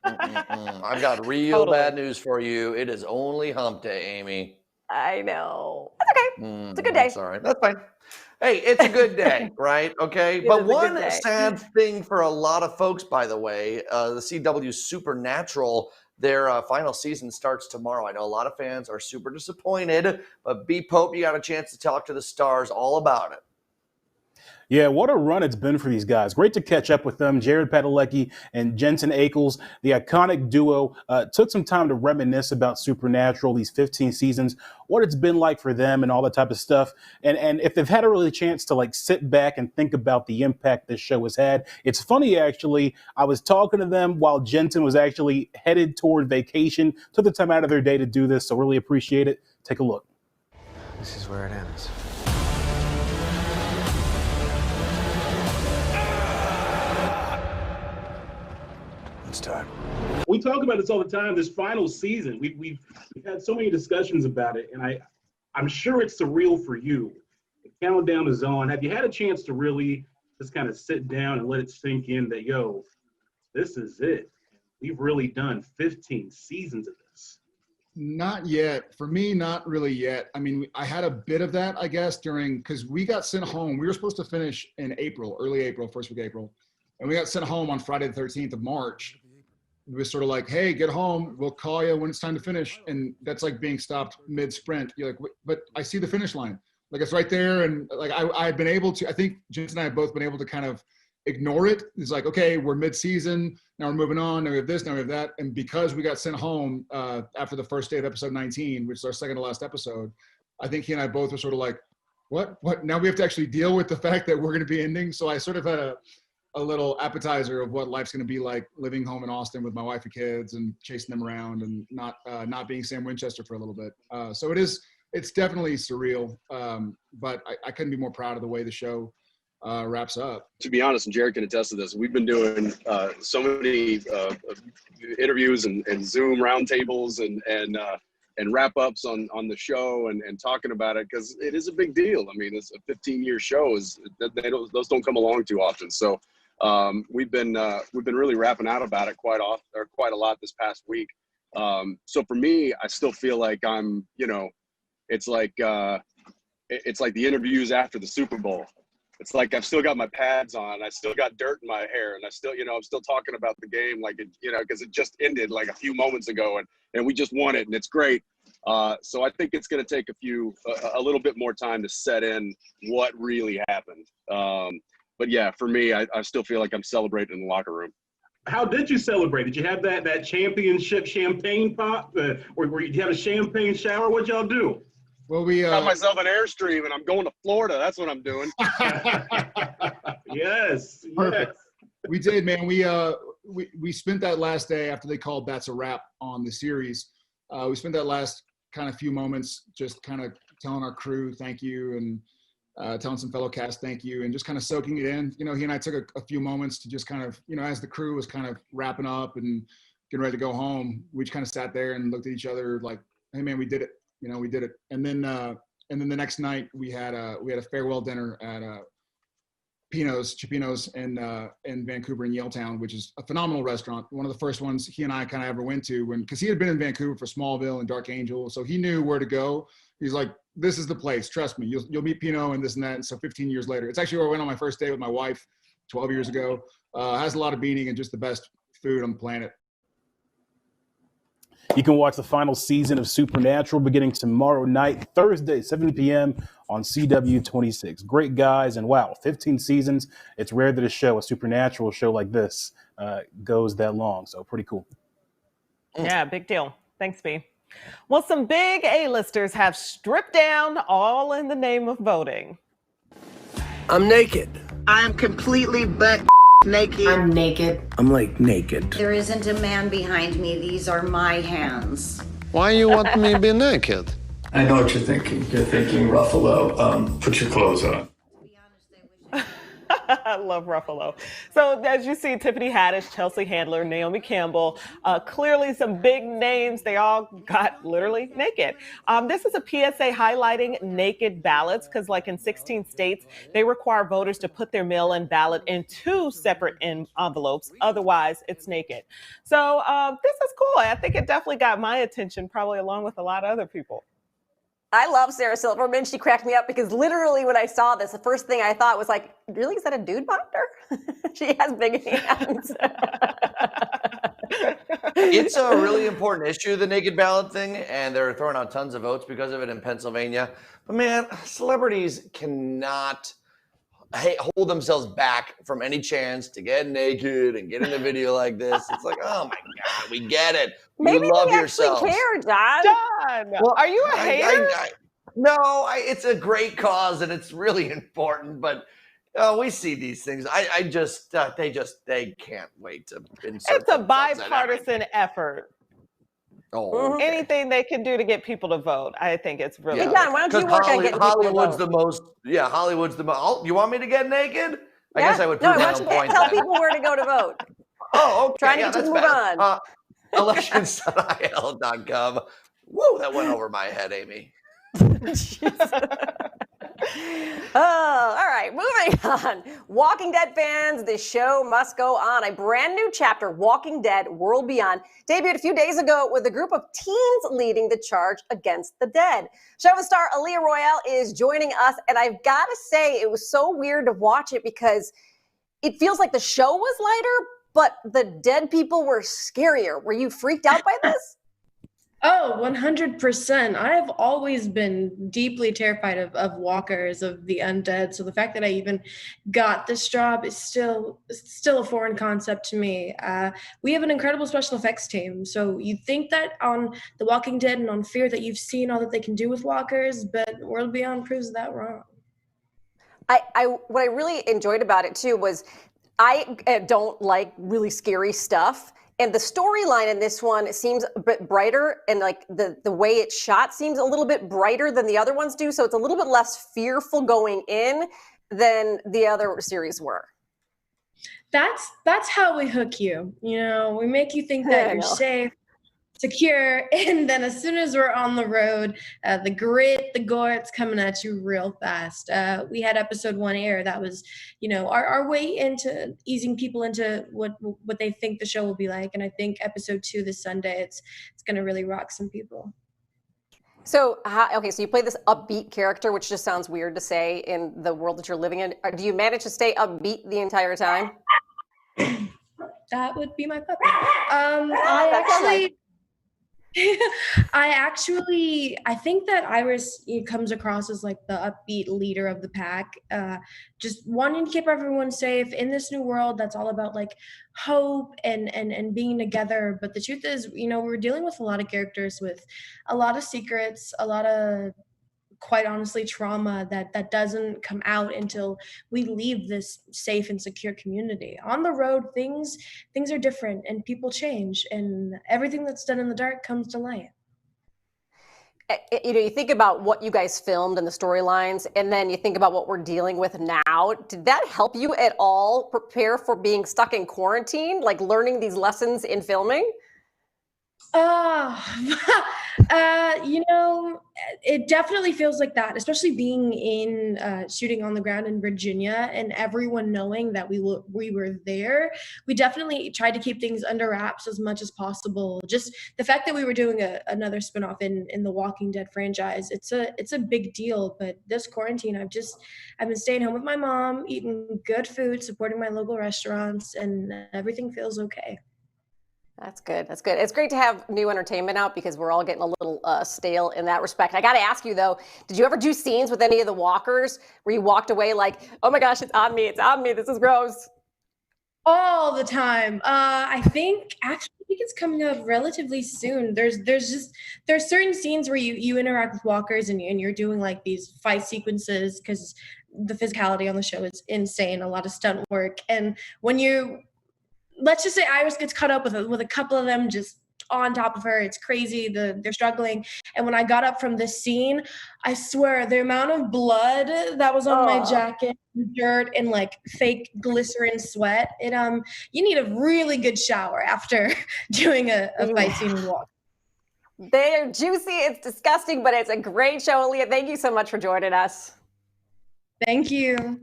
Speaker 8: I've got real bad news for you. It is only hump day, Amy.
Speaker 7: I know. That's okay. It's a good day.
Speaker 8: That's all right. That's fine. Hey, it's a good day, right? Okay. But one sad thing for a lot of folks, by the way, the CW Supernatural, their final season starts tomorrow. I know a lot of fans are super disappointed, but B. Pope, you got a chance to talk to the stars all about it.
Speaker 15: Yeah, what a run it's been for these guys. Great to catch up with them. Jared Padalecki and Jensen Ackles, the iconic duo, took some time to reminisce about Supernatural, these 15 seasons, what it's been like for them and all that type of stuff. And if they've had a really chance to like sit back and think about the impact this show has had. It's funny, actually, I was talking to them while Jensen was actually headed toward vacation, took the time out of their day to do this, so really appreciate it. Take a look.
Speaker 16: This is where it ends.
Speaker 17: Time. We talk about this all the time. This final season, we've had so many discussions about it, and I'm sure it's surreal for you. The countdown is on. Have you had a chance to really just kind of sit down and let it sink in that, yo, this is it? We've really done 15 seasons of this.
Speaker 18: Not yet. For me, not really yet. I mean, I had a bit of that, I guess, because we got sent home. We were supposed to finish in April, early April, first week of April. And we got sent home on Friday the 13th of March. It was sort of like, hey, get home. We'll call you when it's time to finish. And that's like being stopped mid-sprint. You're like, but I see the finish line. Like, it's right there. And like, I've been able to, I think Jensen and I have both been able to kind of ignore it. It's like, okay, we're mid-season. Now we're moving on. Now we have this, now we have that. And because we got sent home after the first day of episode 19, which is our second to last episode, I think he and I both were sort of like, what? Now we have to actually deal with the fact that we're going to be ending. So I sort of had a little appetizer of what life's going to be like living home in Austin with my wife and kids and chasing them around and not being Sam Winchester for a little bit. So it's definitely surreal. But I couldn't be more proud of the way the show wraps up.
Speaker 19: To be honest, and Jared can attest to this, we've been doing so many interviews and Zoom roundtables and wrap ups on the show and talking about it, because it is a big deal. I mean, it's a 15-year show. Those don't come along too often. So we've been really rapping out about it quite a lot this past week. So for me, I still feel like I'm, it's like the interviews after the Super Bowl. It's like I've still got my pads on. I still got dirt in my hair, and I still, I'm still talking about the game like it, because it just ended like a few moments ago, and we just won it, and it's great. So I think it's going to take a little bit more time to set in what really happened. But yeah, for me, I still feel like I'm celebrating in the locker room.
Speaker 17: How did you celebrate? Did you have that championship champagne pop? Or you have a champagne shower? What'd y'all do?
Speaker 18: Well, we
Speaker 19: got myself an Airstream, and I'm going to Florida. That's what I'm doing.
Speaker 17: Yes.
Speaker 18: We did, man. We spent that last day after they called "That's a Wrap" on the series. We spent that last kind of few moments just kind of telling our crew thank you and telling some fellow cast thank you and just kind of soaking it in. He and I took a few moments to just kind of, as the crew was kind of wrapping up and getting ready to go home, we just kind of sat there and looked at each other like, hey man, we did it. We did it. And then the next night we had a farewell dinner at Chipino's in Vancouver in Yaletown, which is a phenomenal restaurant. One of the first ones he and I kind of ever went to because he had been in Vancouver for Smallville and Dark Angel. So he knew where to go. He's like, this is the place. Trust me. You'll meet Pino and this and that. And so 15 years later, it's actually where I went on my first date with my wife 12 years ago. Has a lot of beating and just the best food on the planet.
Speaker 15: You can watch the final season of Supernatural beginning tomorrow night, Thursday, 7 p.m. on CW 26. Great guys, and wow, 15 seasons. It's rare that a Supernatural show like this goes that long, so pretty cool.
Speaker 9: Yeah, big deal. Thanks, B. Well, some big A-listers have stripped down all in the name of voting.
Speaker 20: I'm naked.
Speaker 21: I'm completely butt naked.
Speaker 20: I'm naked. I'm like naked.
Speaker 21: There isn't a man behind me. These are my hands.
Speaker 22: Why you want me to be naked?
Speaker 23: I know what you're thinking. You're thinking, Ruffalo, put your clothes on.
Speaker 9: I love Ruffalo. So as you see, Tiffany Haddish, Chelsea Handler, Naomi Campbell, clearly some big names. They all got literally naked. This is a PSA highlighting naked ballots because like in 16 states, they require voters to put their mail-in ballot in 2 separate envelopes. Otherwise, it's naked. So this is cool. I think it definitely got my attention, probably along with a lot of other people.
Speaker 7: I love Sarah Silverman. She cracked me up because literally when I saw this, the first thing I thought was like, really, is that a dude boxer? She has big hands.
Speaker 8: It's a really important issue, the naked ballot thing, and they're throwing out tons of votes because of it in Pennsylvania. But man, celebrities cannot hold themselves back from any chance to get naked and get in a video like this. It's like, oh my God, we get it.
Speaker 7: Maybe
Speaker 8: you love
Speaker 7: they
Speaker 8: yourselves.
Speaker 7: actually care, John.
Speaker 9: John,
Speaker 8: Well,
Speaker 9: are you a hater?
Speaker 8: No, it's a great cause and it's really important, but we see these things. They can't wait to insert
Speaker 9: It's a
Speaker 8: themselves in
Speaker 9: bipartisan effort.
Speaker 8: Oh, okay.
Speaker 9: Anything they can do to get people to vote, I think it's really.
Speaker 7: Hey, John, why don't you work on getting people to
Speaker 8: Hollywood's
Speaker 7: vote?
Speaker 8: the most. Yeah, Hollywood's the most. Oh, you want me to get naked? I
Speaker 7: Yeah?
Speaker 8: guess I would
Speaker 7: No,
Speaker 8: prove
Speaker 7: why
Speaker 8: my
Speaker 7: don't
Speaker 8: own
Speaker 7: you
Speaker 8: point.
Speaker 7: tell
Speaker 8: then.
Speaker 7: people where to go to vote?
Speaker 8: Oh, okay.
Speaker 7: Trying to
Speaker 8: yeah,
Speaker 7: get you
Speaker 8: that's
Speaker 7: to move
Speaker 8: better.
Speaker 7: on.
Speaker 8: Elections.il.gov. Whoa, that went over my head, Amy.
Speaker 7: Oh, all right, moving on. Walking Dead fans, the show must go on. A brand new chapter, Walking Dead World Beyond, debuted a few days ago with a group of teens leading the charge against the dead. Show star Aliyah Royale is joining us, and I've got to say, it was so weird to watch it because it feels like the show was lighter, but the dead people were scarier. Were you freaked out by this?
Speaker 2: Oh, 100%. I've always been deeply terrified of walkers, of the undead. So the fact that I even got this job is still a foreign concept to me. We have an incredible special effects team. So you think that on The Walking Dead and on Fear that you've seen all that they can do with walkers, but World Beyond proves that wrong.
Speaker 7: What I really enjoyed about it too was I don't like really scary stuff. And the storyline in this one seems a bit brighter, and like the way it's shot seems a little bit brighter than the other ones do. So it's a little bit less fearful going in than the other series were.
Speaker 2: That's how we hook you. You know, we make you think
Speaker 7: I
Speaker 2: that you're
Speaker 7: know.
Speaker 2: safe, secure, and then as soon as we're on the road, the grit, the gore, it's coming at you real fast. We had episode 1 air. That was, you know, our way into easing people into what they think the show will be like. And I think episode 2 this Sunday, it's gonna really rock some people.
Speaker 7: So, okay, so you play this upbeat character, which just sounds weird to say in the world that you're living in. Do you manage to stay upbeat the entire time?
Speaker 2: That would be my puppy. I think that Iris comes across as like the upbeat leader of the pack, just wanting to keep everyone safe in this new world that's all about like hope and being together. But the truth is, you know, we're dealing with a lot of characters with a lot of secrets, a lot of, quite honestly, trauma that doesn't come out until we leave this safe and secure community. On the road, things are different and people change, and everything that's done in the dark comes to light.
Speaker 7: You know, you think about what you guys filmed and the storylines, and then you think about what we're dealing with now. Did that help you at all prepare for being stuck in quarantine, like learning these lessons in filming?
Speaker 2: You know, it definitely feels like that, especially being in shooting on the ground in Virginia and everyone knowing that we were there. We definitely tried to keep things under wraps as much as possible. Just the fact that we were doing another spinoff in the Walking Dead franchise, it's a big deal. But this quarantine, I've been staying home with my mom, eating good food, supporting my local restaurants, and everything feels okay.
Speaker 7: That's good. That's good. It's great to have new entertainment out because we're all getting a little stale in that respect. I got to ask you though, did you ever do scenes with any of the walkers where you walked away like, oh my gosh, it's on me, this is gross?
Speaker 2: All the time. I think it's coming up relatively soon. There's certain scenes where you interact with walkers and you're doing like these fight sequences because the physicality on the show is insane, a lot of stunt work. And when let's just say Iris gets caught up with a couple of them just on top of her. It's crazy. They're struggling. And when I got up from this scene, I swear the amount of blood that was on my jacket, dirt, and like fake glycerin sweat, you need a really good shower after doing a fight scene with Walker.
Speaker 7: They are juicy. It's disgusting, but it's a great show. Aliyah, thank you so much for joining us.
Speaker 2: Thank you.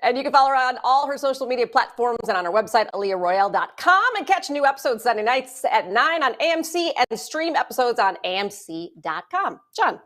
Speaker 7: And you can follow her on all her social media platforms and on her website, AliyahRoyale.com, and catch new episodes Sunday nights at 9 on AMC and stream episodes on AMC.com. John.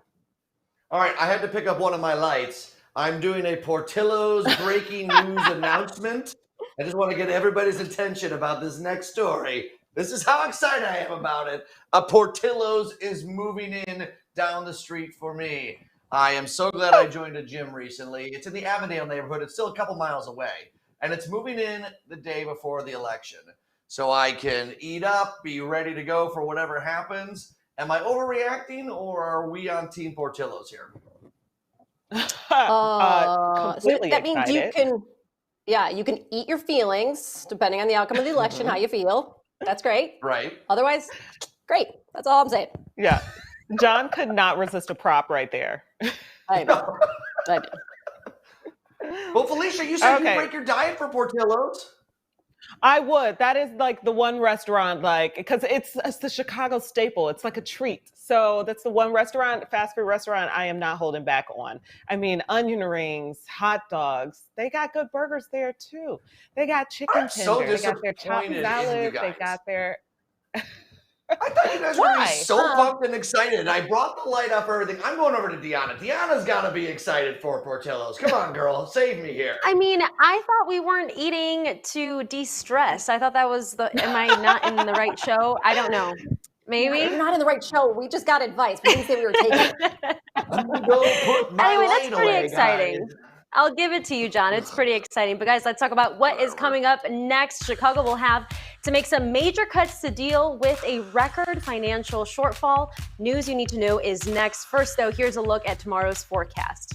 Speaker 8: All right, I had to pick up one of my lights. I'm doing a Portillo's breaking news announcement. I just want to get everybody's attention about this next story. This is how excited I am about it. A Portillo's is moving in down the street for me. I am so glad I joined a gym recently. It's in the Avondale neighborhood. It's still a couple miles away. And it's moving in the day before the election. So I can eat up, be ready to go for whatever happens. Am I overreacting, or are we on Team Portillo's here?
Speaker 7: So that means you can eat your feelings depending on the outcome of the election, how you feel. That's great.
Speaker 8: Right.
Speaker 7: Otherwise, great. That's all I'm saying.
Speaker 9: Yeah. John could not resist a prop right there.
Speaker 7: I know. I know.
Speaker 8: Well, Felicia, you said you break your diet for Portillo's.
Speaker 9: I would. That is like the one restaurant, like, because it's the Chicago staple. It's like a treat. So that's the one restaurant, fast food restaurant, I am not holding back on. I mean, onion rings, hot dogs. They got good burgers there too. They got chicken tender. They got their chopped salad. They got their.
Speaker 8: I thought you guys were going to be so pumped and excited. I brought the light up for everything. I'm going over to Deanna. Deanna's got to be excited for Portillo's. Come on, girl. Save me here.
Speaker 12: I mean, I thought we weren't eating to de-stress. I thought that was am I not in the right show? I don't know. Maybe?
Speaker 7: You're not in the right show. We just got advice. We didn't say we were taking it.
Speaker 12: Anyway, that's pretty exciting. Guys. I'll give it to you, John. It's pretty exciting. But guys, let's talk about what is coming up next. Chicago will have to make some major cuts to deal with a record financial shortfall. News you need to know is next. First, though, here's a look at tomorrow's forecast.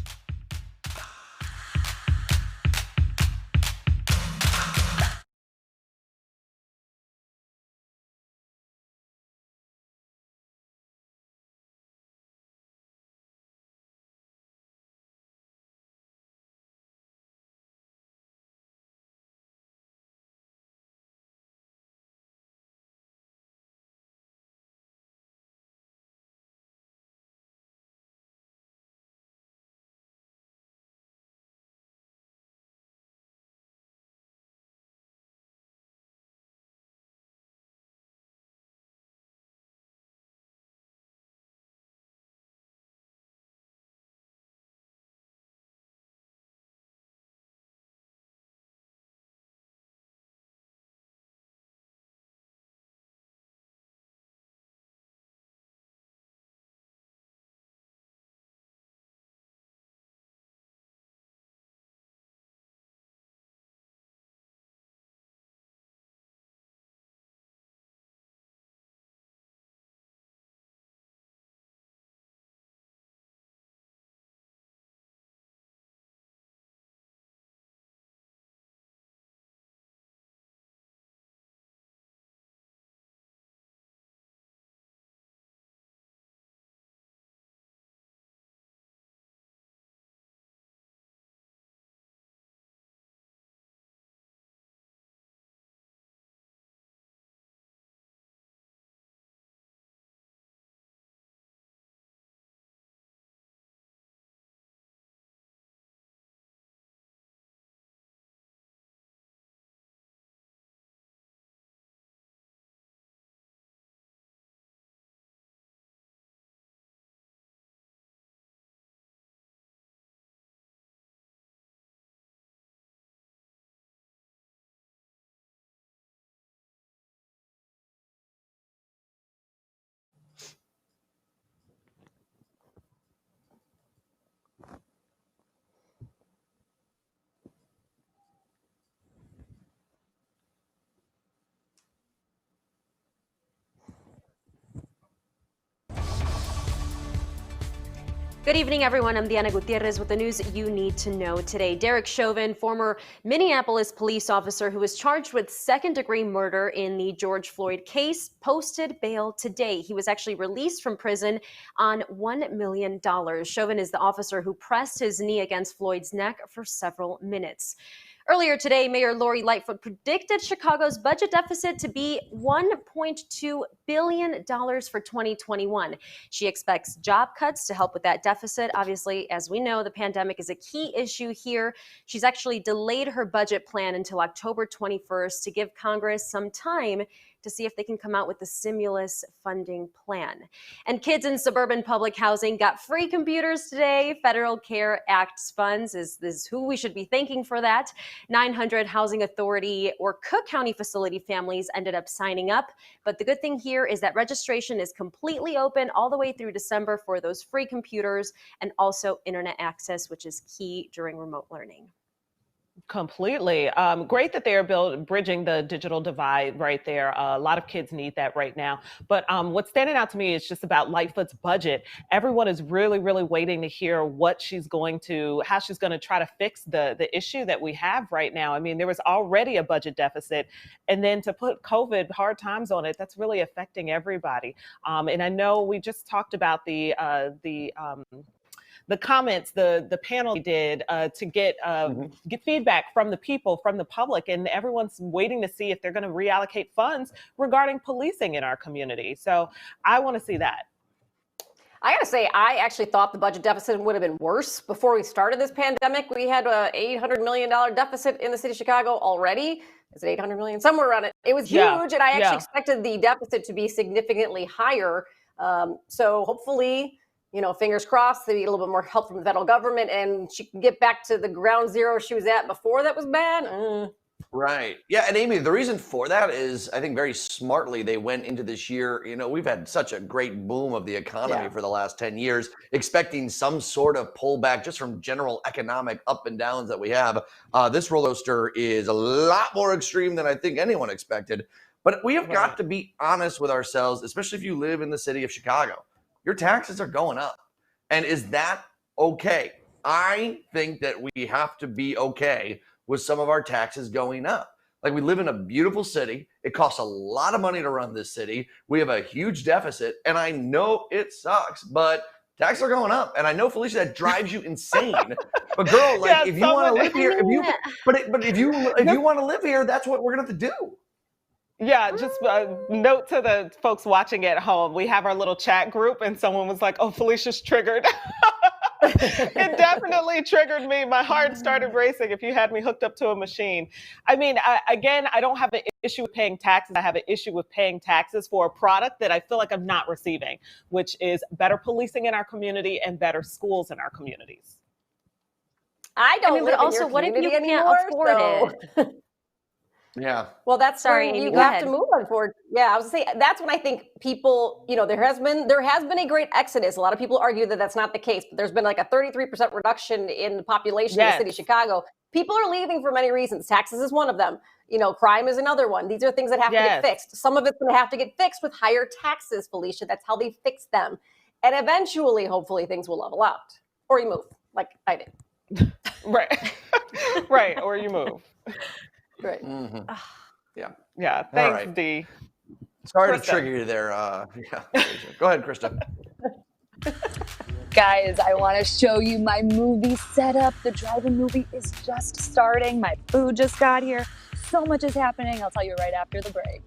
Speaker 12: Good evening, everyone. I'm Diana Gutierrez with the news you need to know today. Derek Chauvin, former Minneapolis police officer who was charged with second-degree murder in the George Floyd case, posted bail today. He was actually released from prison on $1 million. Chauvin is the officer who pressed his knee against Floyd's neck for several minutes. Earlier today, Mayor Lori Lightfoot predicted Chicago's budget deficit to be $1.2 billion for 2021. She expects job cuts to help with that deficit. Obviously, as we know, the pandemic is a key issue here. She's actually delayed her budget plan until October 21st to give Congress some time to see if they can come out with a stimulus funding plan. And kids in suburban public housing got free computers today. Federal CARE Act funds is who we should be thanking for that. 900 Housing Authority or Cook County facility families ended up signing up. But the good thing here is that registration is completely open all the way through December for those free computers and also internet access, which is key during remote learning.
Speaker 9: Completely. Great that they're bridging the digital divide right there. A lot of kids need that right now. But what's standing out to me is just about Lightfoot's budget. Everyone is really, really waiting to hear what she's going to, how she's going to try to fix the issue that we have right now. I mean, there was already a budget deficit, and then to put COVID hard times on it, that's really affecting everybody. And I know we just talked about the comments the panel did to get feedback from the people, from the public, and everyone's waiting to see if they're going to reallocate funds regarding policing in our community. So I want to see that.
Speaker 7: I gotta say, I actually thought the budget deficit would have been worse before we started this pandemic. We had a $800 million deficit in the city of Chicago already. Is it 800 million? Somewhere around it. It was huge, and I actually expected the deficit to be significantly higher. So hopefully, you know, fingers crossed, they need a little bit more help from the federal government and she can get back to the ground zero she was at before that was bad.
Speaker 8: Right. Yeah. And Amy, the reason for that is I think very smartly they went into this year. You know, we've had such a great boom of the economy for the last 10 years, expecting some sort of pullback just from general economic up and downs that we have. This roller coaster is a lot more extreme than I think anyone expected. But we have got to be honest with ourselves, especially if you live in the city of Chicago. Your taxes are going up. And is that okay? I think that we have to be okay with some of our taxes going up. Like, we live in a beautiful city. It costs a lot of money to run this city. We have a huge deficit, and I know it sucks, but taxes are going up. And I know, Felicia, that drives you insane. But girl, like, if you want to live here, if you want to live here, that's what we're gonna have to do.
Speaker 9: Yeah, just a note to the folks watching at home. We have our little chat group, and someone was like, "Oh, Felicia's triggered." It definitely triggered me. My heart started racing if you had me hooked up to a machine. I mean, I don't have an issue with paying taxes. I have an issue with paying taxes for a product that I feel like I'm not receiving, which is better policing in our community and better schools in our communities.
Speaker 7: I don't live
Speaker 12: also,
Speaker 7: in your
Speaker 12: what if you
Speaker 7: community
Speaker 12: can't
Speaker 7: anymore,
Speaker 12: afford it?
Speaker 8: Yeah.
Speaker 7: Well, that's
Speaker 12: Sorry,
Speaker 7: when
Speaker 12: Amy,
Speaker 7: you
Speaker 12: go
Speaker 7: have
Speaker 12: ahead.
Speaker 7: to move on forward. Yeah, I was gonna say that's when I think people, you know, there has been a great exodus. A lot of people argue that that's not the case, but there's been like a 33% reduction in the population in the city of Chicago. People are leaving for many reasons. Taxes is one of them. You know, crime is another one. These are things that have to get fixed. Some of it's going to have to get fixed with higher taxes, Felicia. That's how they fix them. And eventually, hopefully, things will level out. Or you move, like I did.
Speaker 9: Right. Right. Or you move.
Speaker 7: Right.
Speaker 8: Mm-hmm.
Speaker 9: Yeah. Yeah. Thanks,
Speaker 8: right.
Speaker 9: Dee.
Speaker 8: Sorry
Speaker 9: Krista.
Speaker 8: to trigger you there. Go ahead, Krista.
Speaker 13: Guys, I want to show you my movie setup. The drive-in movie is just starting. My food just got here. So much is happening. I'll tell you right after the break.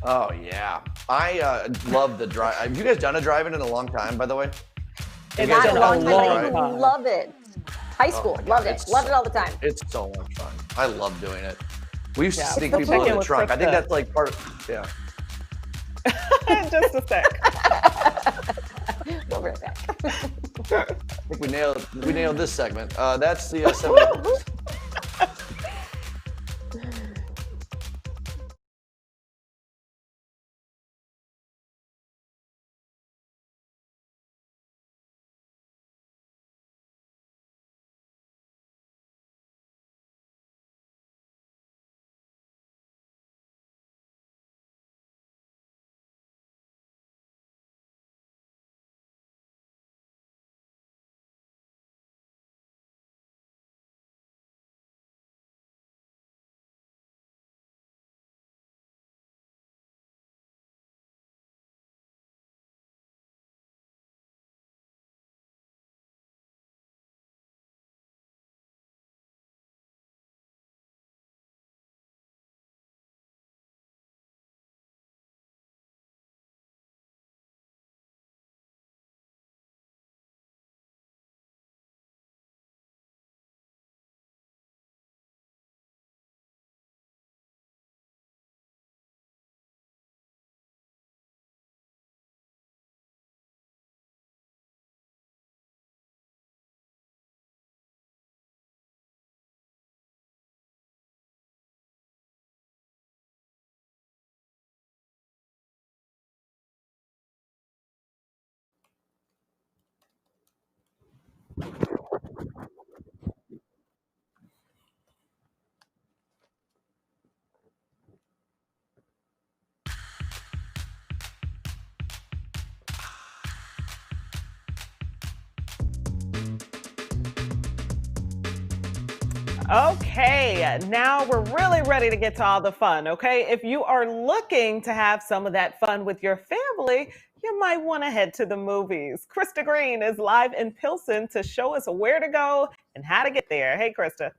Speaker 8: Oh yeah, I love the drive. Have you guys done a drive-in in a long time, by the way?
Speaker 7: Not in a long time. I love it. High school, loved it. Loved it all the time.
Speaker 8: It's so much fun. I love doing it. We used to sneak
Speaker 9: Let's
Speaker 8: people
Speaker 9: check
Speaker 8: in
Speaker 9: in
Speaker 8: the
Speaker 9: with
Speaker 8: trunk. I think
Speaker 9: Krista.
Speaker 8: that's like part of, yeah.
Speaker 9: Just a sec.
Speaker 7: We'll be right back.
Speaker 8: I think we nailed this segment. That's the 7.
Speaker 9: Okay, now we're really ready to get to all the fun, okay? If you are looking to have some of that fun with your family, you might want to head to the movies. Krista Green is live in Pilsen to show us where to go and how to get there. Hey, Krista.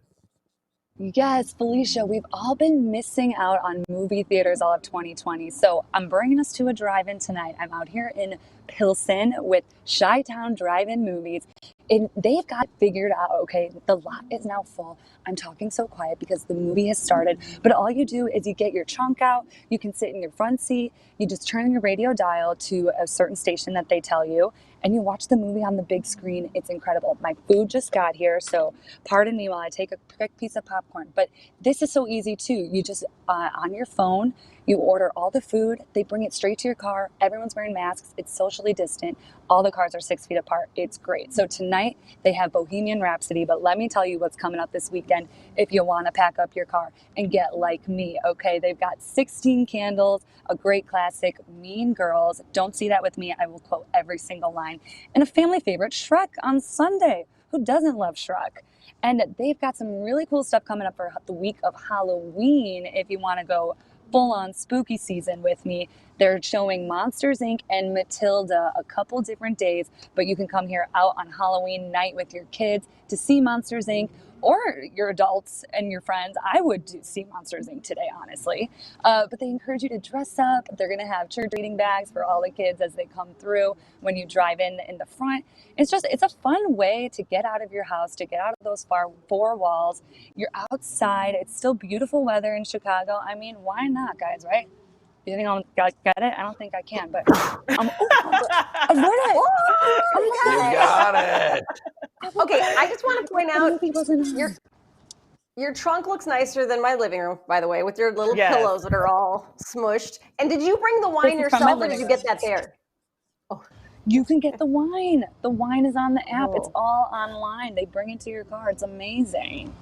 Speaker 13: Yes, Felicia, we've all been missing out on movie theaters all of 2020. So I'm bringing us to a drive-in tonight. I'm out here in Pilsen with Chi-Town Drive-In Movies. And they've got it figured out, okay? The lot is now full. I'm talking so quiet because the movie has started. But all you do is you get your trunk out. You can sit in your front seat. You just turn your radio dial to a certain station that they tell you. And you watch the movie on the big screen. It's incredible. My food just got here, so pardon me while I take a quick piece of popcorn. But this is so easy too. You just, on your phone, you order all the food. They bring it straight to your car. Everyone's wearing masks. It's socially distant. All the cars are 6 feet apart. It's great. So tonight they have Bohemian Rhapsody, but let me tell you what's coming up this weekend if you want to pack up your car and get like me, okay? They've got 16 Candles, a great classic, Mean Girls. Don't see that with me. I will quote every single line. And a family favorite, Shrek on Sunday. Who doesn't love Shrek? And they've got some really cool stuff coming up for the week of Halloween if you want to go full-on spooky season with me. They're showing Monsters, Inc. and Matilda a couple different days, but you can come here out on Halloween night with your kids to see Monsters, Inc. or your adults and your friends. I would see Monsters, Inc. today, honestly. But they encourage you to dress up. They're going to have trick-or-treating bags for all the kids as they come through when you drive in the front. It's a fun way to get out of your house, to get out of those four walls. You're outside. It's still beautiful weather in Chicago. I mean, why not, guys, right? You think I'll get it? I don't think I can, but I read it.
Speaker 8: You got it.
Speaker 7: Okay, I just want to point out your trunk looks nicer than my living room, by the way, with your little pillows that are all smushed. And did you bring the wine yourself, or did you get that there?
Speaker 13: You can get the wine. The wine is on the app. It's all online. They bring it to your car. It's amazing.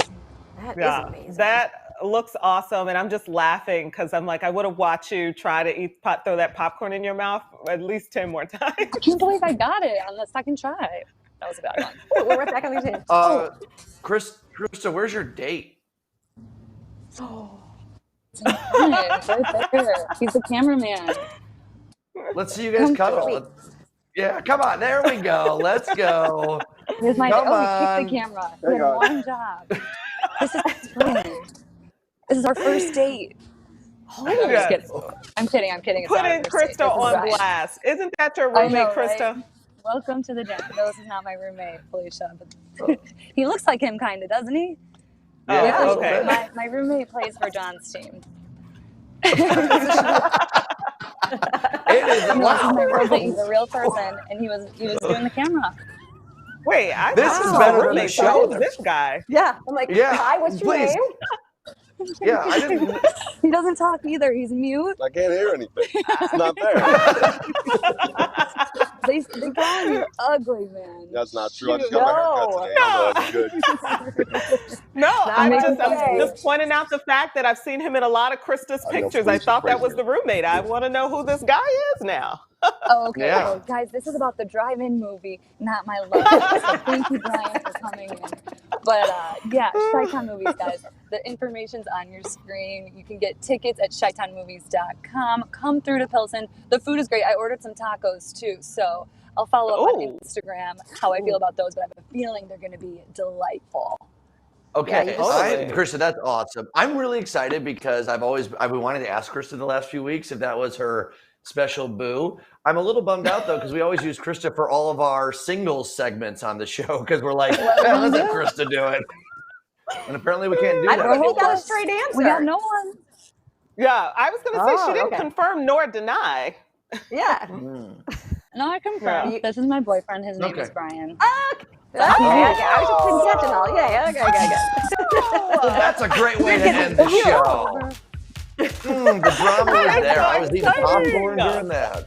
Speaker 7: That is amazing.
Speaker 9: That looks awesome. And I'm just laughing because I'm like, I would have watched you try to throw that popcorn in your mouth at least 10 more times.
Speaker 13: I can't believe I got it on the second try. That was a bad one.
Speaker 7: We're back on the
Speaker 8: Krista, where's your date?
Speaker 13: It's right there. He's the cameraman.
Speaker 8: Let's see you guys cuddle. Yeah, come on. There we go. Let's go.
Speaker 13: Here's my
Speaker 8: Come
Speaker 13: he
Speaker 8: on.
Speaker 13: kicked the camera. He had one job. This is fun. This is our first date. I'm just kidding. I'm kidding. It's
Speaker 9: Putting Krista on blast. Isn't that your roommate, Krista?
Speaker 13: Right? Welcome to the den. No, this is not my roommate, Felicia. But he looks like him, kind of, doesn't he?
Speaker 9: Yeah, okay.
Speaker 13: My roommate plays for John's team.
Speaker 8: It is wow.
Speaker 13: He's a real person, and he was doing the camera.
Speaker 9: Wait,
Speaker 8: this is better than the show.
Speaker 9: This guy.
Speaker 7: Yeah, I'm like, hi, what's your name?
Speaker 8: Yeah, I didn't.
Speaker 13: He doesn't talk either. He's mute.
Speaker 1: I can't hear anything. It's not there.
Speaker 13: They call me ugly, man.
Speaker 1: That's not true. I just got my haircut today. I'm good.
Speaker 9: I'm just pointing out the fact that I've seen him in a lot of Krista's pictures. I thought that was the roommate. I want to know who this guy is now.
Speaker 13: Oh, okay.
Speaker 8: Yeah.
Speaker 13: Well, guys, this is about the drive-in movie, not my love. So thank you, Brian, for coming in. But yeah, Chi-Town Movies, guys. The information's on your screen. You can get tickets at ChiTownMovies.com. Come through to Pilsen. The food is great. I ordered some tacos too, so I'll follow up on Instagram how I feel about those. But I have a feeling they're going to be delightful.
Speaker 8: Okay, Krista, that's awesome. I'm really excited because I've been wanting to ask Krista the last few weeks if that was her special boo. I'm a little bummed out though because we always use Krista for all of our singles segments on the show because we're like, let's let Krista do it. And apparently we can't do that.
Speaker 7: I don't think got a straight answer.
Speaker 13: We got no one.
Speaker 9: Yeah, I was going to say she didn't confirm nor deny.
Speaker 7: Yeah.
Speaker 13: No, I confirm. This is my boyfriend. His name is Brian.
Speaker 7: Okay, I was just intentional. Yeah, okay.
Speaker 8: Well, that's a great way to end the show. The drama was there. I was eating popcorn during that.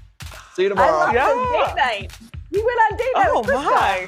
Speaker 8: See you tomorrow.
Speaker 7: I love date night. We went on date night with Krista.
Speaker 9: My.